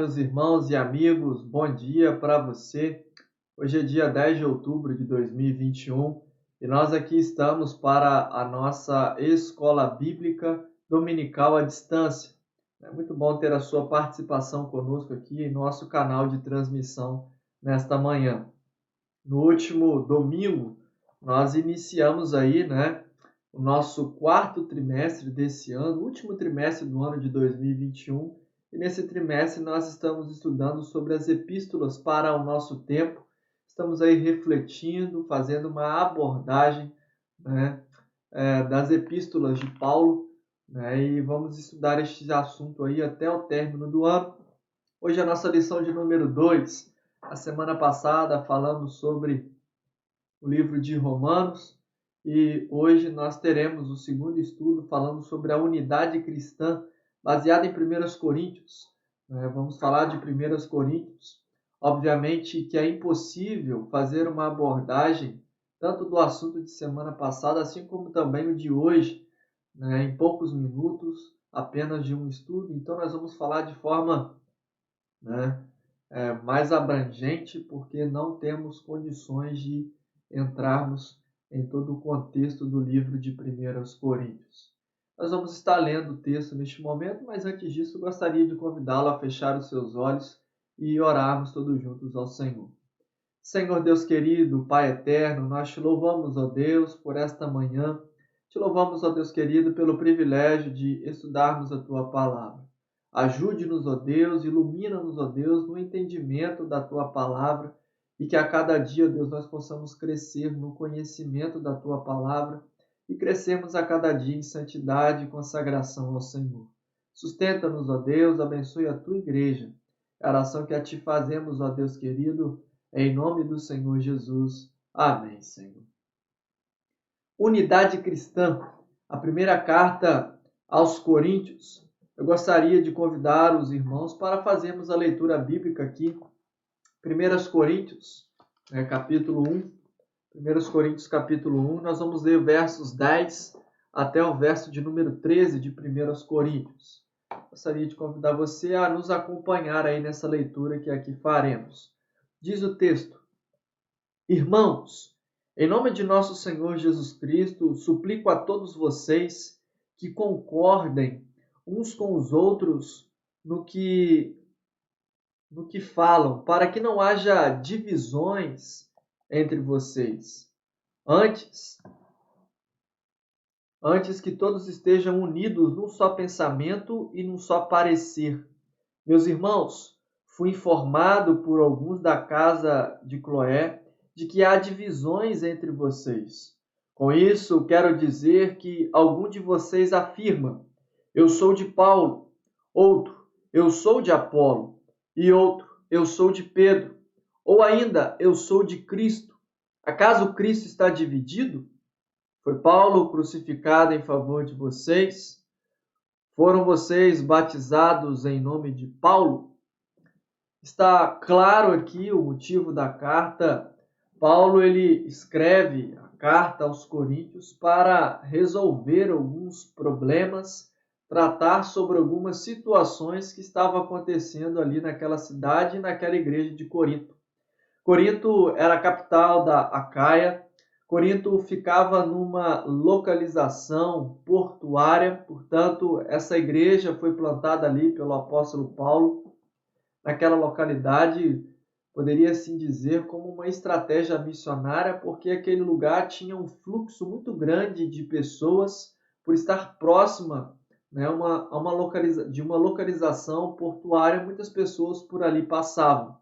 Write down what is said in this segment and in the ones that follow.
meus irmãos e amigos, bom dia para você. Hoje é dia 10 de outubro de 2021 e nós aqui estamos para a nossa escola bíblica dominical à distância. É muito bom ter a sua participação conosco aqui em nosso canal de transmissão nesta manhã. No último domingo, nós iniciamos aí, o nosso quarto trimestre desse ano, último trimestre do ano de 2021. E nesse trimestre nós estamos estudando sobre as epístolas para o nosso tempo. Estamos aí refletindo, fazendo uma abordagem das epístolas de Paulo, e vamos estudar este assunto aí até o término do ano. Hoje é a nossa lição de número 2. A semana passada falamos sobre o livro de Romanos e hoje nós teremos o segundo estudo falando sobre a unidade cristã baseada em 1 Coríntios. Vamos falar de 1 Coríntios. Obviamente que é impossível fazer uma abordagem tanto do assunto de semana passada, assim como também o de hoje, em poucos minutos, apenas de um estudo. Então nós vamos falar de forma mais abrangente, porque não temos condições de entrarmos em todo o contexto do livro de 1 Coríntios. Nós vamos estar lendo o texto neste momento, mas antes disso gostaria de convidá-lo a fechar os seus olhos e orarmos todos juntos ao Senhor. Senhor Deus querido, Pai eterno, nós te louvamos, ó Deus, por esta manhã. Te louvamos, ó Deus querido, pelo privilégio de estudarmos a Tua palavra. Ajude-nos, ó Deus, ilumina-nos, ó Deus, no entendimento da Tua palavra e que a cada dia, ó Deus, nós possamos crescer no conhecimento da Tua palavra e crescermos a cada dia em santidade e consagração ao Senhor. Sustenta-nos, ó Deus, abençoe a Tua igreja. A oração que a Ti fazemos, ó Deus querido, em nome do Senhor Jesus. Amém, Senhor. Unidade cristã. A primeira carta aos Coríntios. Eu gostaria de convidar os irmãos para fazermos a leitura bíblica aqui. 1 Coríntios, capítulo 1. 1 Coríntios, capítulo 1. Nós vamos ler versos 10 até o verso de número 13 de 1 Coríntios. Gostaria de convidar você a nos acompanhar aí nessa leitura que aqui faremos. Diz o texto: Irmãos, em nome de nosso Senhor Jesus Cristo, suplico a todos vocês que concordem uns com os outros no que falam, para que não haja divisões entre vocês. Antes que todos estejam unidos num só pensamento e num só parecer. Meus irmãos, fui informado por alguns da casa de Cloé de que há divisões entre vocês. Com isso, quero dizer que algum de vocês afirma: eu sou de Paulo, outro, eu sou de Apolo, e outro, eu sou de Pedro, ou ainda, eu sou de Cristo. Acaso Cristo está dividido? Foi Paulo crucificado em favor de vocês? Foram vocês batizados em nome de Paulo? Está claro aqui o motivo da carta. Paulo ele escreve a carta aos Coríntios para resolver alguns problemas, tratar sobre algumas situações que estavam acontecendo ali naquela cidade e naquela igreja de Corinto. Corinto era a capital da Acaia. Corinto ficava numa localização portuária, portanto, essa igreja foi plantada ali pelo apóstolo Paulo, naquela localidade, poderia assim dizer, como uma estratégia missionária, porque aquele lugar tinha um fluxo muito grande de pessoas, por estar próxima de uma localização portuária, muitas pessoas por ali passavam.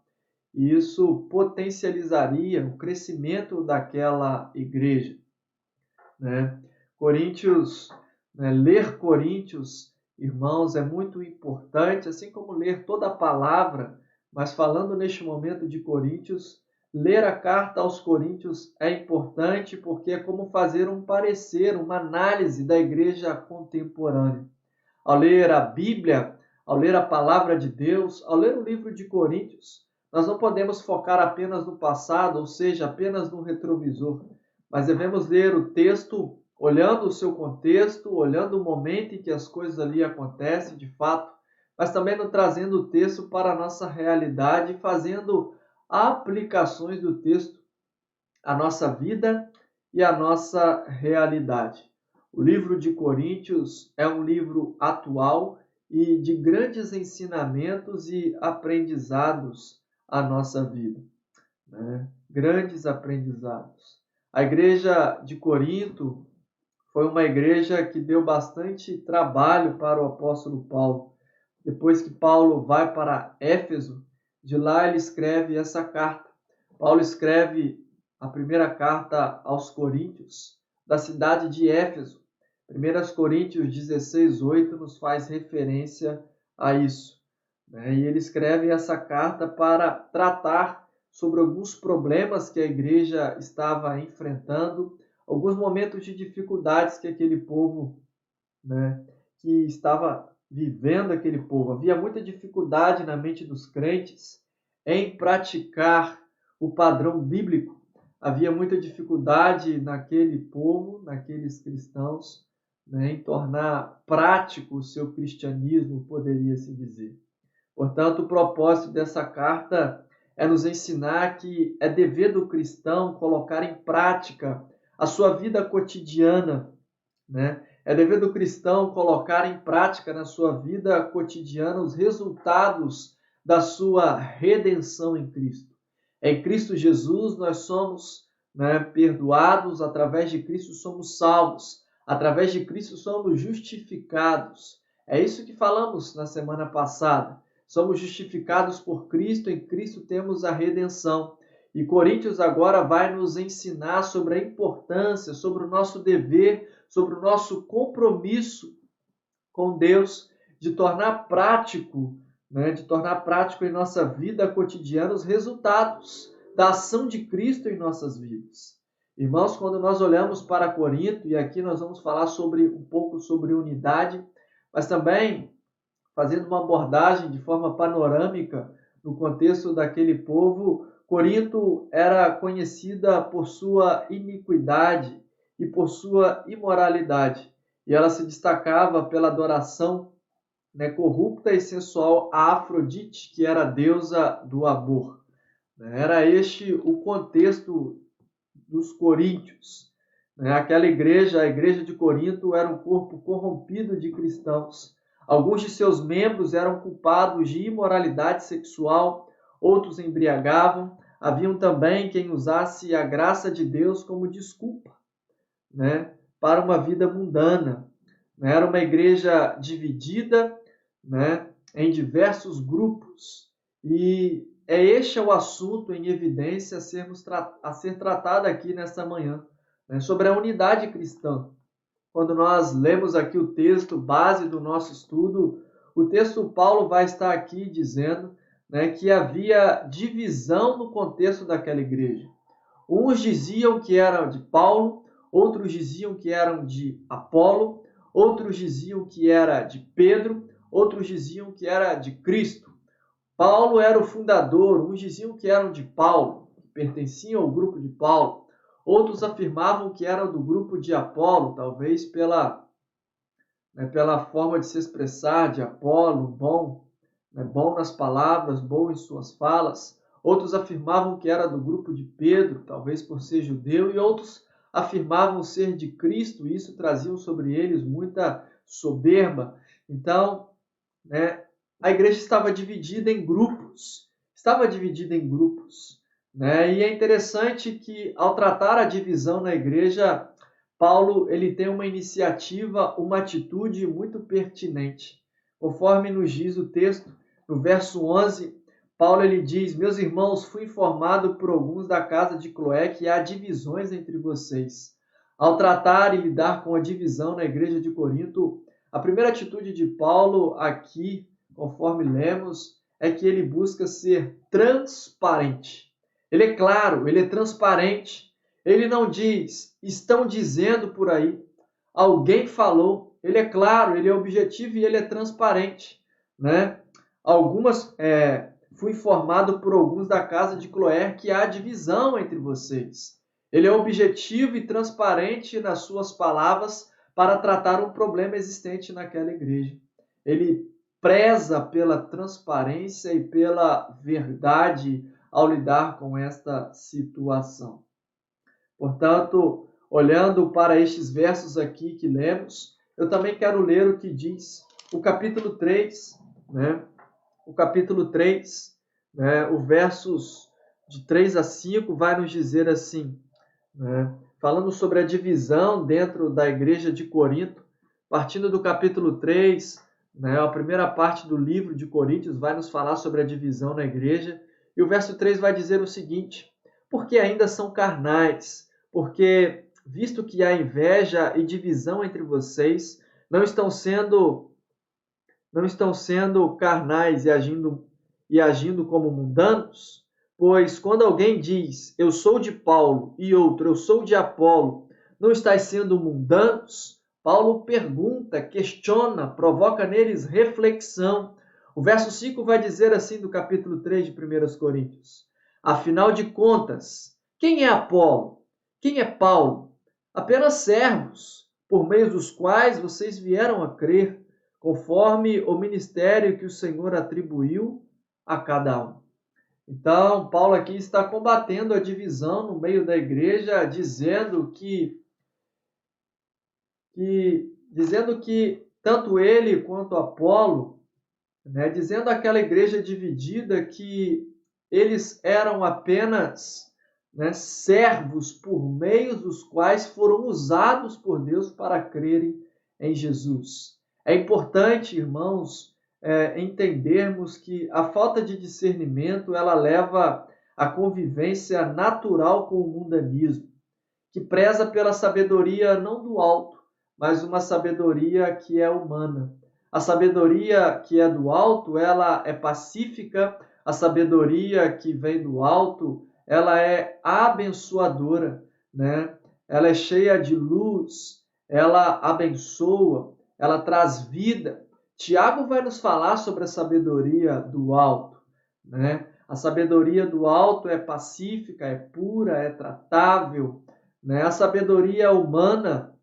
E isso potencializaria o crescimento daquela igreja. Coríntios, ler Coríntios, irmãos, é muito importante, assim como ler toda a palavra, mas falando neste momento de Coríntios, ler a carta aos Coríntios é importante porque é como fazer um parecer, uma análise da igreja contemporânea. Ao ler a Bíblia, ao ler a palavra de Deus, ao ler o livro de Coríntios, nós não podemos focar apenas no passado, ou seja, apenas no retrovisor, mas devemos ler o texto olhando o seu contexto, olhando o momento em que as coisas ali acontecem, de fato, mas também nos trazendo o texto para a nossa realidade, fazendo aplicações do texto à nossa vida e à nossa realidade. O livro de Coríntios é um livro atual e de grandes ensinamentos e aprendizados à nossa vida, né? Grandes aprendizados. A igreja de Corinto foi uma igreja que deu bastante trabalho para o apóstolo Paulo. Depois que Paulo vai para Éfeso, de lá ele escreve essa carta. Paulo escreve a primeira carta aos Coríntios, da cidade de Éfeso. 1 Coríntios 16:8 nos faz referência a isso, né? E ele escreve essa carta para tratar sobre alguns problemas que a igreja estava enfrentando, alguns momentos de dificuldades que aquele povo, né, que estava vivendo aquele povo. Havia muita dificuldade na mente dos crentes em praticar o padrão bíblico. Havia muita dificuldade naquele povo, naqueles cristãos, né, em tornar prático o seu cristianismo, poderia-se dizer. Portanto, o propósito dessa carta é nos ensinar que é dever do cristão colocar em prática a sua vida cotidiana, né? É dever do cristão colocar em prática na sua vida cotidiana os resultados da sua redenção em Cristo. Em Cristo Jesus nós somos, né, perdoados, através de Cristo somos salvos, através de Cristo somos justificados. É isso que falamos na semana passada. Somos justificados por Cristo, em Cristo temos a redenção. E Coríntios agora vai nos ensinar sobre a importância, sobre o nosso dever, sobre o nosso compromisso com Deus, de tornar prático, né, de tornar prático em nossa vida cotidiana os resultados da ação de Cristo em nossas vidas. Irmãos, quando nós olhamos para Corinto, e aqui nós vamos falar um pouco sobre unidade, mas também fazendo uma abordagem de forma panorâmica no contexto daquele povo, Corinto era conhecida por sua iniquidade e por sua imoralidade. E ela se destacava pela adoração, né, corrupta e sensual a Afrodite, que era a deusa do amor. Era este o contexto dos coríntios. Aquela igreja, a igreja de Corinto, era um corpo corrompido de cristãos. Alguns de seus membros eram culpados de imoralidade sexual, outros embriagavam. Haviam também quem usasse a graça de Deus como desculpa, né, para uma vida mundana. Era uma igreja dividida, né, em diversos grupos. E este o assunto em evidência a ser tratado aqui nesta manhã, né, sobre a unidade cristã. Quando nós lemos aqui o texto base do nosso estudo, o texto Paulo vai estar aqui dizendo, né, que havia divisão no contexto daquela igreja. Uns diziam que eram de Paulo, outros diziam que eram de Apolo, outros diziam que era de Pedro, outros diziam que era de Cristo. Paulo era o fundador, uns diziam que eram de Paulo, que pertenciam ao grupo de Paulo. Outros afirmavam que eram do grupo de Apolo, talvez pela forma de se expressar de Apolo, bom nas palavras, bom em suas falas. Outros afirmavam que era do grupo de Pedro, talvez por ser judeu, e outros afirmavam ser de Cristo, e isso trazia sobre eles muita soberba. Então, a igreja estava dividida em grupos, E é interessante que, ao tratar a divisão na igreja, Paulo ele tem uma iniciativa, uma atitude muito pertinente. Conforme nos diz o texto, no verso 11, Paulo ele diz: meus irmãos, fui informado por alguns da casa de Cloé que há divisões entre vocês. Ao tratar e lidar com a divisão na igreja de Corinto, a primeira atitude de Paulo aqui, conforme lemos, é que ele busca ser transparente. Ele é claro, ele é transparente. Ele não diz, estão dizendo por aí, alguém falou. Ele é claro, ele é objetivo e ele é transparente, né? Fui informado por alguns da casa de Cloé que há divisão entre vocês. Ele é objetivo e transparente nas suas palavras para tratar um problema existente naquela igreja. Ele preza pela transparência e pela verdade ao lidar com esta situação. Portanto, olhando para estes versos aqui que lemos, eu também quero ler o que diz o capítulo 3, né? O capítulo 3, né? Os versos de 3 a 5 vai nos dizer assim, né? Falando sobre a divisão dentro da igreja de Corinto, partindo do capítulo 3, né? A primeira parte do livro de Coríntios vai nos falar sobre a divisão na igreja, e o verso 3 vai dizer o seguinte: porque ainda são carnais, porque visto que há inveja e divisão entre vocês, não estão sendo carnais e agindo como mundanos? Pois quando alguém diz, eu sou de Paulo, e outro, eu sou de Apolo, não estáis sendo mundanos? Paulo pergunta, questiona, provoca neles reflexão. O verso 5 vai dizer assim do capítulo 3 de 1 Coríntios: afinal de contas, quem é Apolo? Quem é Paulo? Apenas servos, por meio dos quais vocês vieram a crer, conforme o ministério que o Senhor atribuiu a cada um. Então, Paulo aqui está combatendo a divisão no meio da igreja, dizendo que tanto ele quanto Apolo, né, dizendo àquela igreja dividida que eles eram apenas, né, servos por meio dos quais foram usados por Deus para crerem em Jesus. É importante, irmãos, entendermos que a falta de discernimento ela leva à convivência natural com o mundanismo, que preza pela sabedoria não do alto, mas uma sabedoria que é humana. A sabedoria que é do alto, ela é pacífica, a sabedoria que vem do alto, ela é abençoadora, né? Ela é cheia de luz, ela abençoa, ela traz vida. Tiago vai nos falar sobre a sabedoria do alto, né? A sabedoria do alto é pacífica, é pura, é tratável, né? A sabedoria humana,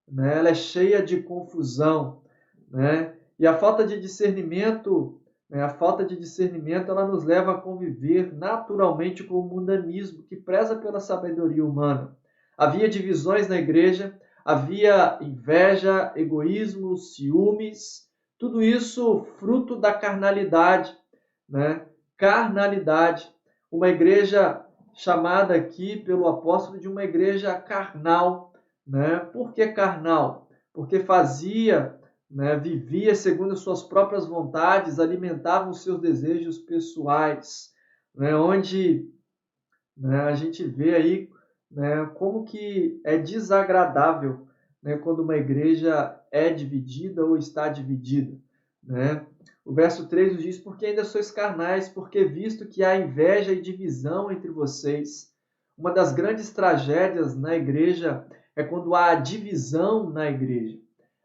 né, ela é cheia de confusão, né? E a falta de discernimento, ela nos leva a conviver naturalmente com o mundanismo, que preza pela sabedoria humana. Havia divisões na igreja, havia inveja, egoísmo, ciúmes, tudo isso fruto da carnalidade, né? Carnalidade. Uma igreja chamada aqui pelo apóstolo de uma igreja carnal, né? Por que carnal? Porque fazia, né, vivia segundo as suas próprias vontades, alimentava os seus desejos pessoais, né? Onde, né, a gente vê aí, né, como que é desagradável, né, quando uma igreja é dividida ou está dividida, né? O verso 3 nos diz, porque ainda sois carnais, porque visto que há inveja e divisão entre vocês. Uma das grandes tragédias na igreja é quando há divisão na igreja.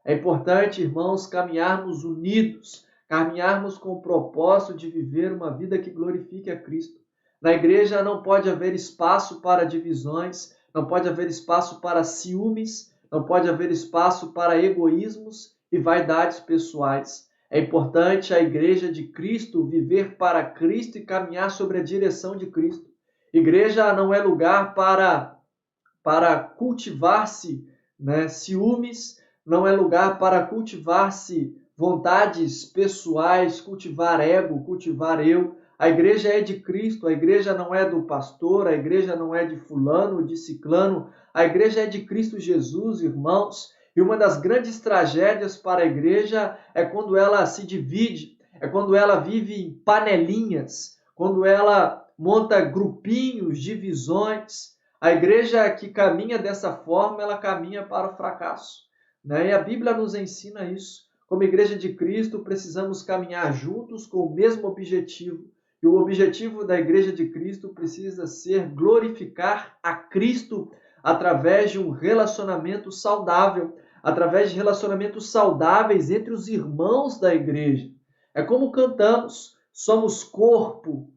É importante, irmãos, caminharmos unidos, caminharmos com o propósito de viver uma vida que glorifique a Cristo. Na igreja não pode haver espaço para divisões, não pode haver espaço para ciúmes, não pode haver espaço para egoísmos e vaidades pessoais. É importante a igreja de Cristo viver para Cristo e caminhar sobre a direção de Cristo. Igreja não é lugar para cultivar-se, né, ciúmes, não é lugar para cultivar-se vontades pessoais, cultivar ego, cultivar eu. A igreja é de Cristo, a igreja não é do pastor, a igreja não é de fulano, de ciclano, a igreja é de Cristo Jesus, irmãos. E uma das grandes tragédias para a igreja é quando ela se divide, é quando ela vive em panelinhas, quando ela monta grupinhos, divisões. A igreja que caminha dessa forma, ela caminha para o fracasso, né? E a Bíblia nos ensina isso. Como igreja de Cristo, precisamos caminhar juntos com o mesmo objetivo. E o objetivo da igreja de Cristo precisa ser glorificar a Cristo através de um relacionamento saudável, através de relacionamentos saudáveis entre os irmãos da igreja. É como cantamos, somos corpo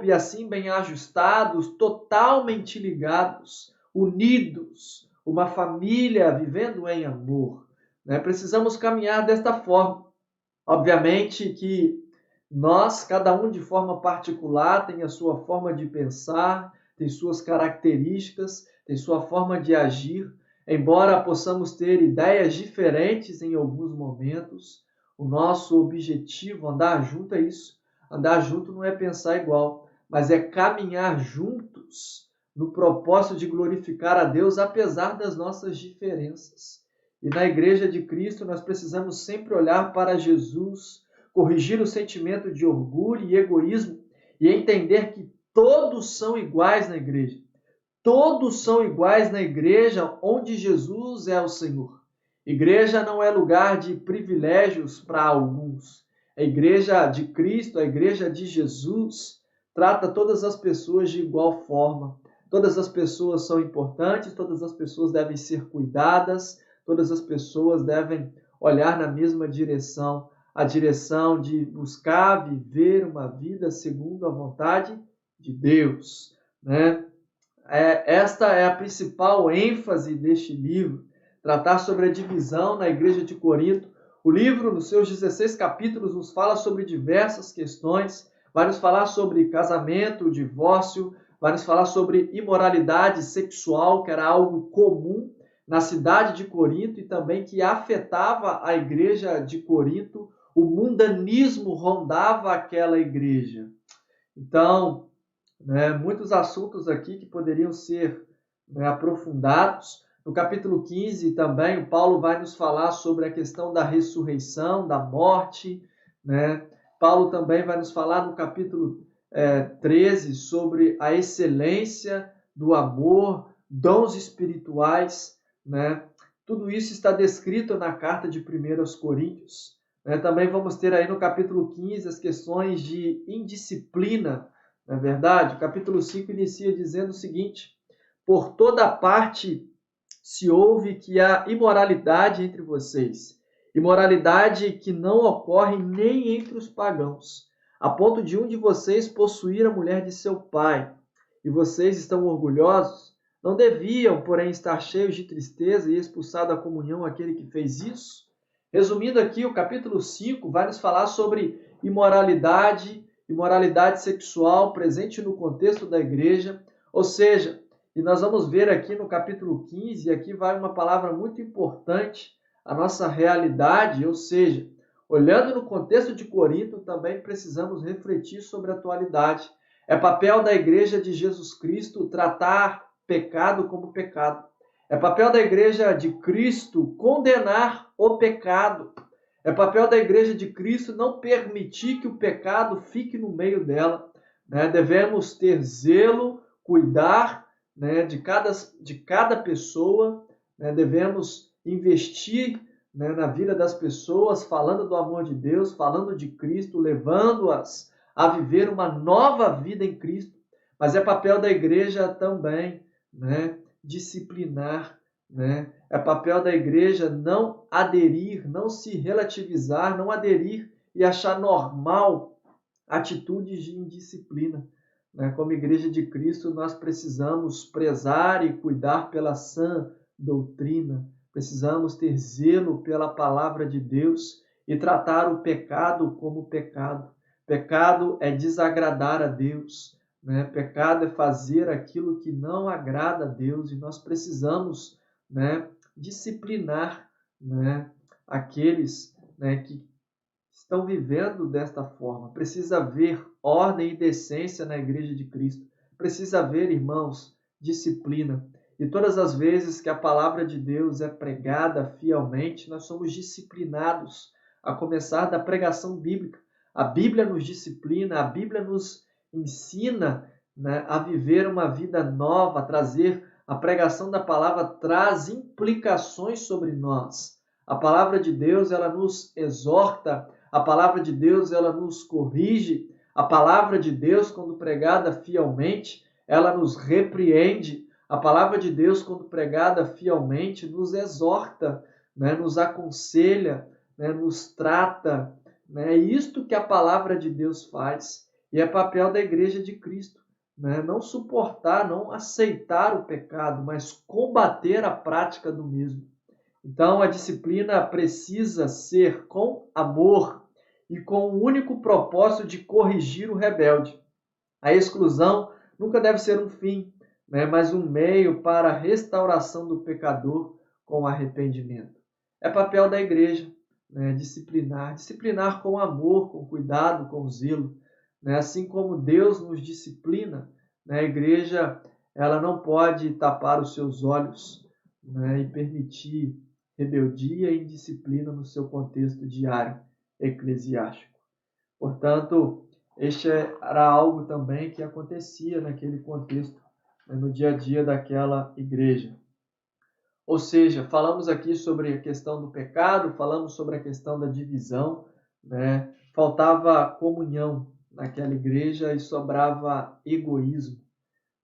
e assim bem ajustados, totalmente ligados, unidos, uma família vivendo em amor, né? Precisamos caminhar desta forma. Obviamente que nós, cada um de forma particular, tem a sua forma de pensar, tem suas características, tem sua forma de agir. Embora possamos ter ideias diferentes em alguns momentos, o nosso objetivo, andar junto, é isso. Andar junto não é pensar igual, mas é caminhar juntos no propósito de glorificar a Deus, apesar das nossas diferenças. E na Igreja de Cristo nós precisamos sempre olhar para Jesus, corrigir o sentimento de orgulho e egoísmo e entender que todos são iguais na igreja. Todos são iguais na igreja onde Jesus é o Senhor. Igreja não é lugar de privilégios para alguns. A igreja de Cristo, a igreja de Jesus, trata todas as pessoas de igual forma. Todas as pessoas são importantes, todas as pessoas devem ser cuidadas, todas as pessoas devem olhar na mesma direção, a direção de buscar viver uma vida segundo a vontade de Deus, né? Esta é a principal ênfase deste livro, tratar sobre a divisão na igreja de Corinto. O livro, nos seus 16 capítulos, nos fala sobre diversas questões, vai nos falar sobre casamento, divórcio, vai nos falar sobre imoralidade sexual, que era algo comum na cidade de Corinto e também que afetava a igreja de Corinto. O mundanismo rondava aquela igreja. Então, muitos assuntos aqui que poderiam ser aprofundados. No capítulo 15 também, o Paulo vai nos falar sobre a questão da ressurreição, da morte. Paulo também vai nos falar no capítulo 13 sobre a excelência do amor, dons espirituais. Tudo isso está descrito na carta de 1 Coríntios. Também vamos ter aí no capítulo 15 as questões de indisciplina. Na verdade, o capítulo 5 inicia dizendo o seguinte: por toda parte se ouve que há imoralidade entre vocês, imoralidade que não ocorre nem entre os pagãos, a ponto de um de vocês possuir a mulher de seu pai, e vocês estão orgulhosos? Não deviam, porém, estar cheios de tristeza e expulsar da comunhão aquele que fez isso? Resumindo aqui, o capítulo 5 vai nos falar sobre imoralidade sexual presente no contexto da igreja, ou seja, e nós vamos ver aqui no capítulo 15, e aqui vai uma palavra muito importante, a nossa realidade, ou seja, olhando no contexto de Corinto, também precisamos refletir sobre a atualidade. É papel da igreja de Jesus Cristo tratar pecado como pecado. É papel da igreja de Cristo condenar o pecado. É papel da igreja de Cristo não permitir que o pecado fique no meio dela. Devemos ter zelo, cuidar de cada pessoa. Devemos investir na vida das pessoas, falando do amor de Deus, falando de Cristo, levando-as a viver uma nova vida em Cristo. Mas é papel da igreja também disciplinar. É papel da igreja não aderir, não se relativizar, não aderir e achar normal atitudes de indisciplina. Como igreja de Cristo, nós precisamos prezar e cuidar pela sã doutrina, precisamos ter zelo pela palavra de Deus e tratar o pecado como pecado. Pecado é desagradar a Deus, Pecado é fazer aquilo que não agrada a Deus e nós precisamos disciplinar aqueles que estão vivendo desta forma. Precisa haver ordem e decência na igreja de Cristo. Precisa haver, irmãos, disciplina. E todas as vezes que a palavra de Deus é pregada fielmente, nós somos disciplinados, a começar da pregação bíblica. A Bíblia nos disciplina, a Bíblia nos ensina a viver uma vida nova, a trazer a pregação da palavra traz implicações sobre nós. A palavra de Deus, ela nos exorta, a palavra de Deus, ela nos corrige, a palavra de Deus, quando pregada fielmente, ela nos repreende, a palavra de Deus, quando pregada fielmente, nos exorta, nos aconselha, nos trata. É isto que a palavra de Deus faz, e é papel da igreja de Cristo. Não suportar, não aceitar o pecado, mas combater a prática do mesmo. Então, a disciplina precisa ser com amor e com o único propósito de corrigir o rebelde. A exclusão nunca deve ser um fim, né, mas um meio para a restauração do pecador com arrependimento. É papel da igreja, né, disciplinar com amor, com cuidado, com zelo, né, assim como Deus nos disciplina, né, a igreja ela não pode tapar os seus olhos, né, e permitir rebeldia e indisciplina no seu contexto diário eclesiástico. Portanto, este era algo também que acontecia naquele contexto, né, no dia a dia daquela igreja. Ou seja, falamos aqui sobre a questão do pecado, falamos sobre a questão da divisão, né? Faltava comunhão naquela igreja e sobrava egoísmo,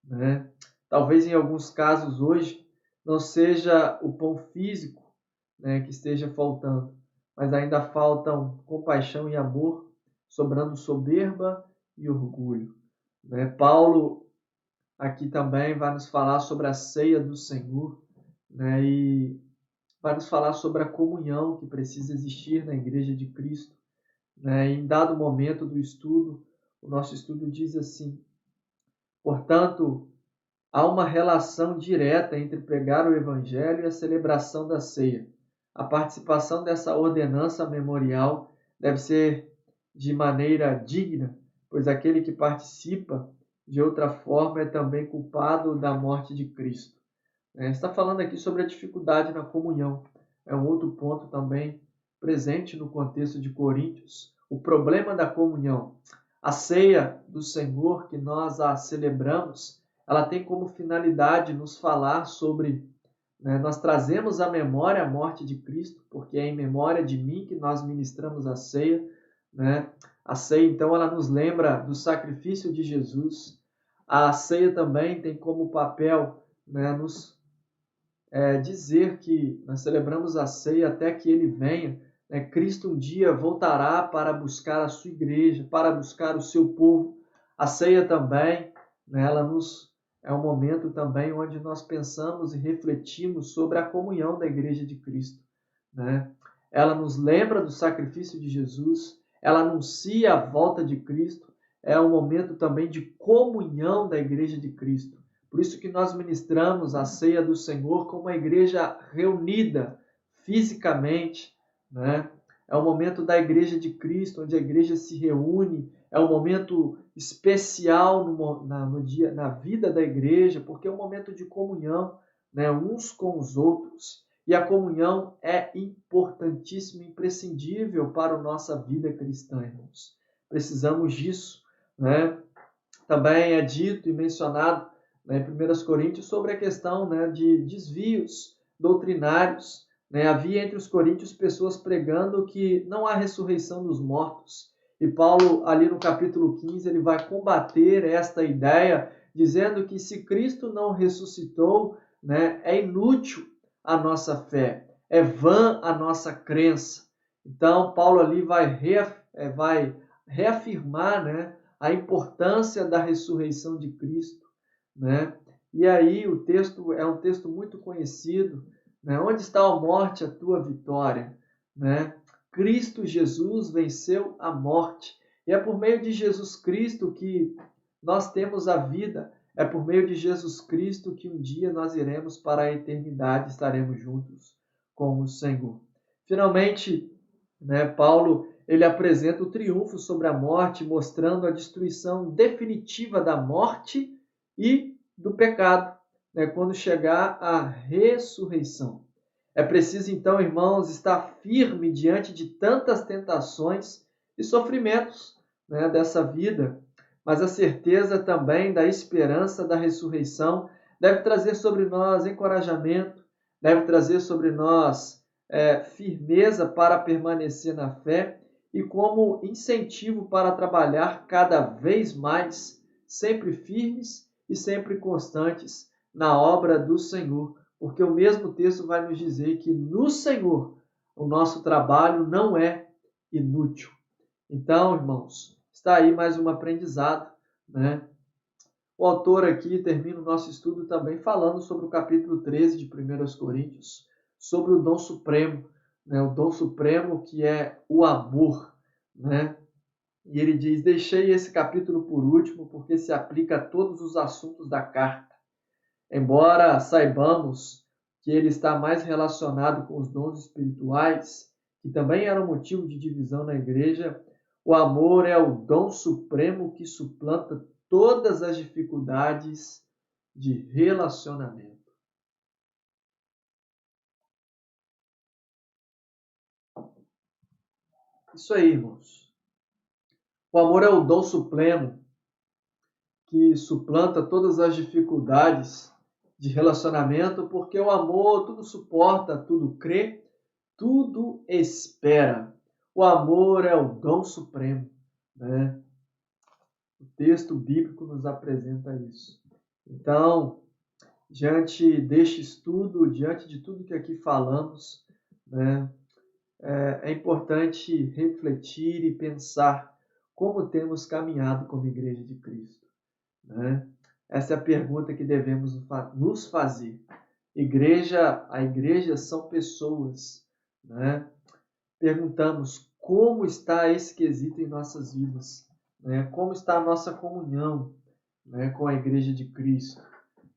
né? Talvez em alguns casos hoje não seja o pão físico, né, que esteja faltando, mas ainda faltam compaixão e amor, sobrando soberba e orgulho, né? Paulo aqui também vai nos falar sobre a ceia do Senhor, né, e vai nos falar sobre a comunhão que precisa existir na Igreja de Cristo, né? Em dado momento do estudo, o nosso estudo diz assim: portanto, há uma relação direta entre pregar o Evangelho e a celebração da ceia. A participação dessa ordenança memorial deve ser de maneira digna, pois aquele que participa de outra forma é também culpado da morte de Cristo. Está falando aqui sobre a dificuldade na comunhão. É um outro ponto também presente no contexto de Coríntios. O problema da comunhão. A ceia do Senhor, que nós a celebramos, ela tem como finalidade nos falar sobre, né, nós trazemos à memória a morte de Cristo, porque é em memória de mim que nós ministramos a ceia, né? A ceia, então, ela nos lembra do sacrifício de Jesus. A ceia também tem como papel, né, nos dizer que nós celebramos a ceia até que ele venha, né? Cristo um dia voltará para buscar a sua igreja, para buscar o seu povo. A ceia também, né, é um momento também onde nós pensamos e refletimos sobre a comunhão da igreja de Cristo, né? Ela nos lembra do sacrifício de Jesus, ela anuncia a volta de Cristo, é um momento também de comunhão da igreja de Cristo. Por isso que nós ministramos a ceia do Senhor como uma igreja reunida fisicamente, né? É o momento da igreja de Cristo, onde a igreja se reúne, é um momento especial na vida da igreja, porque é um momento de comunhão, né, uns com os outros. E a comunhão é importantíssima, imprescindível para a nossa vida cristã, irmãos. Precisamos disso, né? Também é dito e mencionado, né, em 1 Coríntios sobre a questão, né, de desvios doutrinários, né? Havia entre os coríntios pessoas pregando que não há ressurreição dos mortos. E Paulo, ali no capítulo 15, ele vai combater esta ideia, dizendo que se Cristo não ressuscitou, né, é inútil a nossa fé, é vã a nossa crença. Então, Paulo ali vai reafirmar, né, a importância da ressurreição de Cristo, né? E aí o texto é um texto muito conhecido, né? Onde está a morte, a tua vitória, né? Cristo Jesus venceu a morte. E é por meio de Jesus Cristo que nós temos a vida. É por meio de Jesus Cristo que um dia nós iremos para a eternidade, estaremos juntos com o Senhor. Finalmente, né, Paulo ele apresenta o triunfo sobre a morte, mostrando a destruição definitiva da morte e do pecado, né, quando chegar a ressurreição. É preciso, então, irmãos, estar firme diante de tantas tentações e sofrimentos, né, dessa vida, mas a certeza também da esperança da ressurreição deve trazer sobre nós encorajamento, deve trazer sobre nós firmeza para permanecer na fé e como incentivo para trabalhar cada vez mais, sempre firmes e sempre constantes na obra do Senhor, porque o mesmo texto vai nos dizer que no Senhor o nosso trabalho não é inútil. Então, irmãos, está aí mais um aprendizado, né? O autor aqui termina o nosso estudo também falando sobre o capítulo 13 de 1 Coríntios, sobre o dom supremo, né? O dom supremo que é o amor. né? E ele diz: deixei esse capítulo por último porque se aplica a todos os assuntos da carta. Embora saibamos que ele está mais relacionado com os dons espirituais, que também eram motivo de divisão na igreja, o amor é o dom supremo que suplanta todas as dificuldades de relacionamento. Isso aí, irmãos. O amor é o dom supremo que suplanta todas as dificuldades de relacionamento, porque o amor tudo suporta, tudo crê, tudo espera. O amor é o dom supremo, né? O texto bíblico nos apresenta isso. Então, diante deste estudo, diante de tudo que aqui falamos, né, é importante refletir e pensar como temos caminhado como Igreja de Cristo, né? Essa é a pergunta que devemos nos fazer. A igreja são pessoas, né? Perguntamos como está esse quesito em nossas vidas, né? Como está a nossa comunhão, né, com a Igreja de Cristo,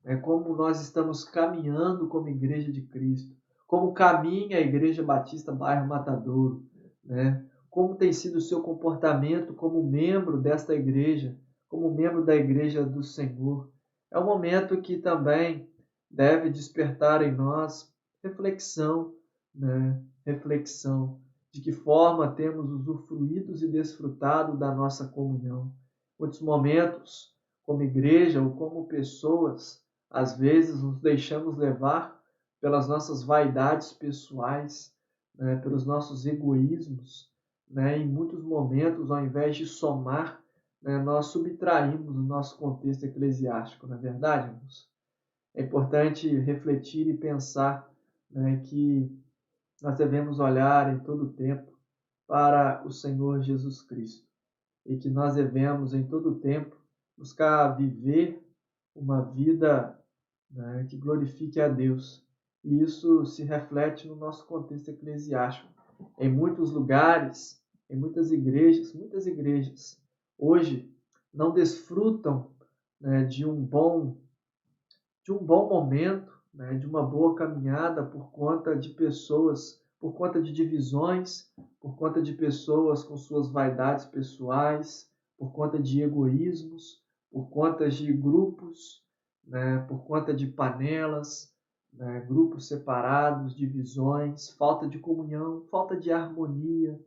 né? Como nós estamos caminhando como Igreja de Cristo, como caminha a Igreja Batista Bairro Matadouro, né? Como tem sido o seu comportamento como membro desta igreja, como membro da Igreja do Senhor. É um momento que também deve despertar em nós reflexão, né? Reflexão de que forma temos usufruído e desfrutado da nossa comunhão. Muitos momentos, como igreja ou como pessoas, às vezes nos deixamos levar pelas nossas vaidades pessoais, né, pelos nossos egoísmos, né, em muitos momentos, ao invés de somar, né, nós subtraímos o nosso contexto eclesiástico, não é verdade, irmãos? É importante refletir e pensar, né, que nós devemos olhar em todo o tempo para o Senhor Jesus Cristo e que nós devemos em todo o tempo buscar viver uma vida, né, que glorifique a Deus. E isso se reflete no nosso contexto eclesiástico. Em muitos lugares, em muitas igrejas hoje não desfrutam, né, de um bom momento, né, de uma boa caminhada por conta de pessoas, por conta de divisões, por conta de pessoas com suas vaidades pessoais, por conta de egoísmos, por conta de grupos, né, por conta de panelas, né, grupos separados, divisões, falta de comunhão, falta de harmonia,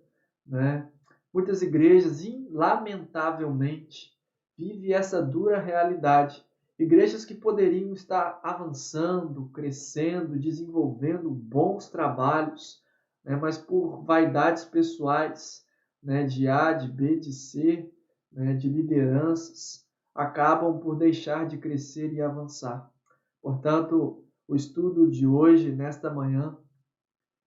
né? Muitas igrejas, lamentavelmente, vivem essa dura realidade. Igrejas que poderiam estar avançando, crescendo, desenvolvendo bons trabalhos, né, mas por vaidades pessoais, né, de A, de B, de C, né, de lideranças, acabam por deixar de crescer e avançar. Portanto, o estudo de hoje, nesta manhã,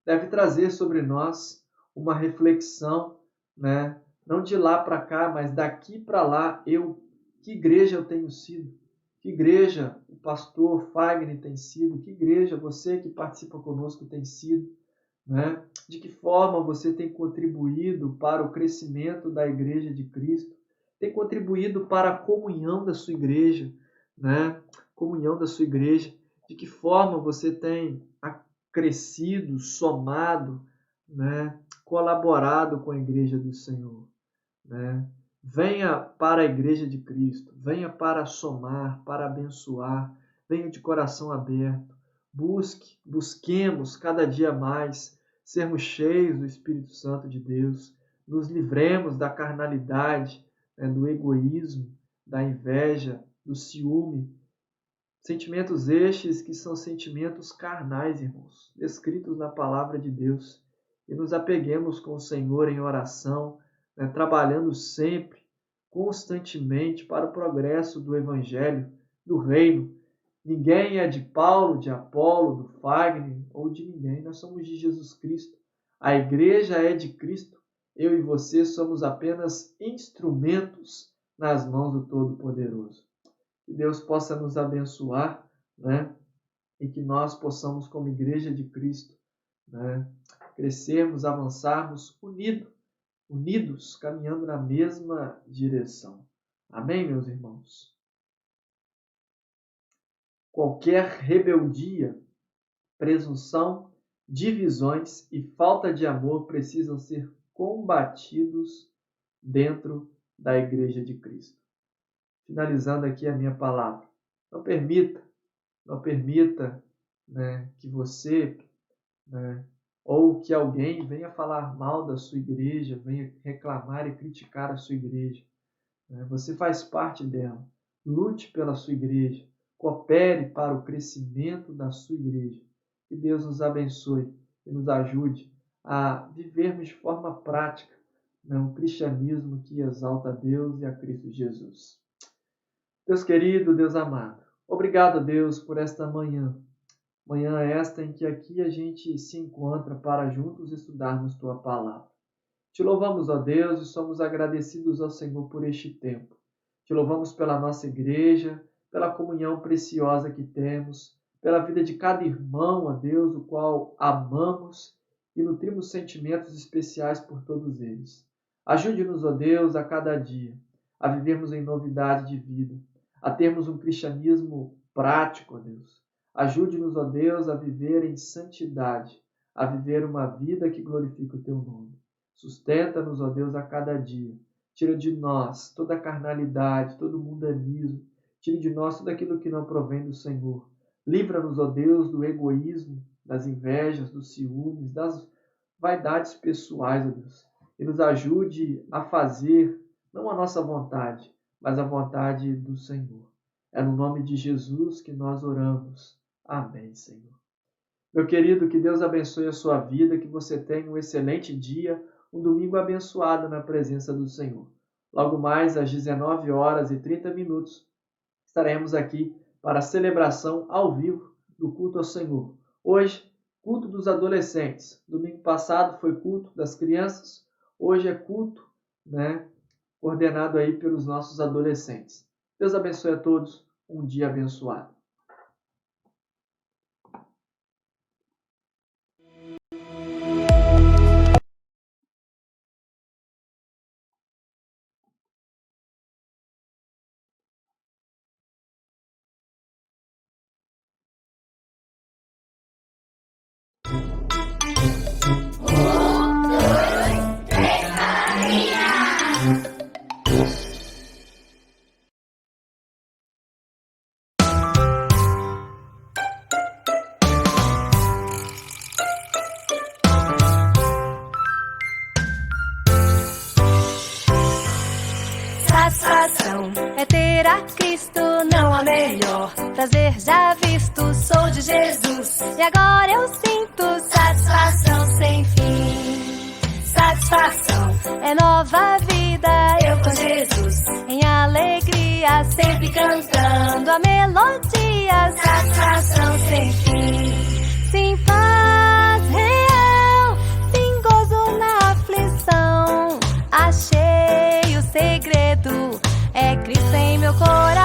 deve trazer sobre nós uma reflexão, né? Não de lá para cá, mas daqui para lá, que igreja eu tenho sido? Que igreja o pastor Fagner tem sido? Que igreja você que participa conosco tem sido? Né? De que forma você tem contribuído para o crescimento da Igreja de Cristo? Tem contribuído para a comunhão da sua igreja, né? Comunhão da sua igreja. De que forma você tem crescido, somado, né? Colaborado com a Igreja do Senhor, né? Venha para a Igreja de Cristo, venha para somar, para abençoar, venha de coração aberto, busquemos cada dia mais sermos cheios do Espírito Santo de Deus, nos livremos da carnalidade, né, do egoísmo, da inveja, do ciúme, sentimentos estes que são sentimentos carnais, irmãos, descritos na palavra de Deus, e nos apeguemos com o Senhor em oração, né, trabalhando sempre, constantemente para o progresso do Evangelho, do Reino. Ninguém é de Paulo, de Apolo, do Fagner ou de ninguém. Nós somos de Jesus Cristo. A igreja é de Cristo. Eu e você somos apenas instrumentos nas mãos do Todo-Poderoso. Que Deus possa nos abençoar, né? E que nós possamos, como igreja de Cristo, né, crescermos, avançarmos unidos unidos, caminhando na mesma direção. Amém, meus irmãos? Qualquer rebeldia, presunção, divisões e falta de amor precisam ser combatidos dentro da Igreja de Cristo. Finalizando aqui a minha palavra. Não permita, que você, ou que alguém venha falar mal da sua igreja, venha reclamar e criticar a sua igreja. Você faz parte dela. Lute pela sua igreja. Coopere para o crescimento da sua igreja. Que Deus nos abençoe e nos ajude a vivermos de forma prática um cristianismo que exalta a Deus e a Cristo Jesus. Deus querido, Deus amado, obrigado, Deus, por esta manhã. Manhã esta em que aqui a gente se encontra para juntos estudarmos Tua Palavra. Te louvamos, ó Deus, e somos agradecidos ao Senhor por este tempo. Te louvamos pela nossa igreja, pela comunhão preciosa que temos, pela vida de cada irmão, ó Deus, o qual amamos e nutrimos sentimentos especiais por todos eles. Ajude-nos, ó Deus, a cada dia, a vivermos em novidade de vida, a termos um cristianismo prático, ó Deus. Ajude-nos, ó Deus, a viver em santidade, a viver uma vida que glorifica o Teu nome. Sustenta-nos, ó Deus, a cada dia. Tira de nós toda a carnalidade, todo o mundanismo. Tire de nós tudo aquilo que não provém do Senhor. Livra-nos, ó Deus, do egoísmo, das invejas, dos ciúmes, das vaidades pessoais, ó Deus. E nos ajude a fazer, não a nossa vontade, mas a vontade do Senhor. É no nome de Jesus que nós oramos. Amém, Senhor. Meu querido, que Deus abençoe a sua vida, que você tenha um excelente dia, um domingo abençoado na presença do Senhor. Logo mais, às 19h30, estaremos aqui para a celebração ao vivo do culto ao Senhor. Hoje, culto dos adolescentes. Domingo passado foi culto das crianças. Hoje é culto, coordenado aí pelos nossos adolescentes. Deus abençoe a todos. Um dia abençoado. Satisfação é ter a Cristo, não há melhor prazer já visto. Sou de Jesus e agora eu sinto satisfação sem fim. Satisfação é nova vida, eu com Jesus em alegria, sempre cantando a melodia. Satisfação sem fim, sim, paz real, sim, gozo na aflição. Achei o segredo, é Cristo em meu coração.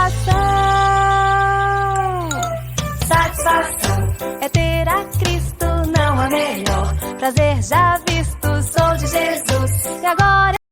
Satisfação é ter a Cristo, não há melhor prazer já visto. Sou de Jesus e agora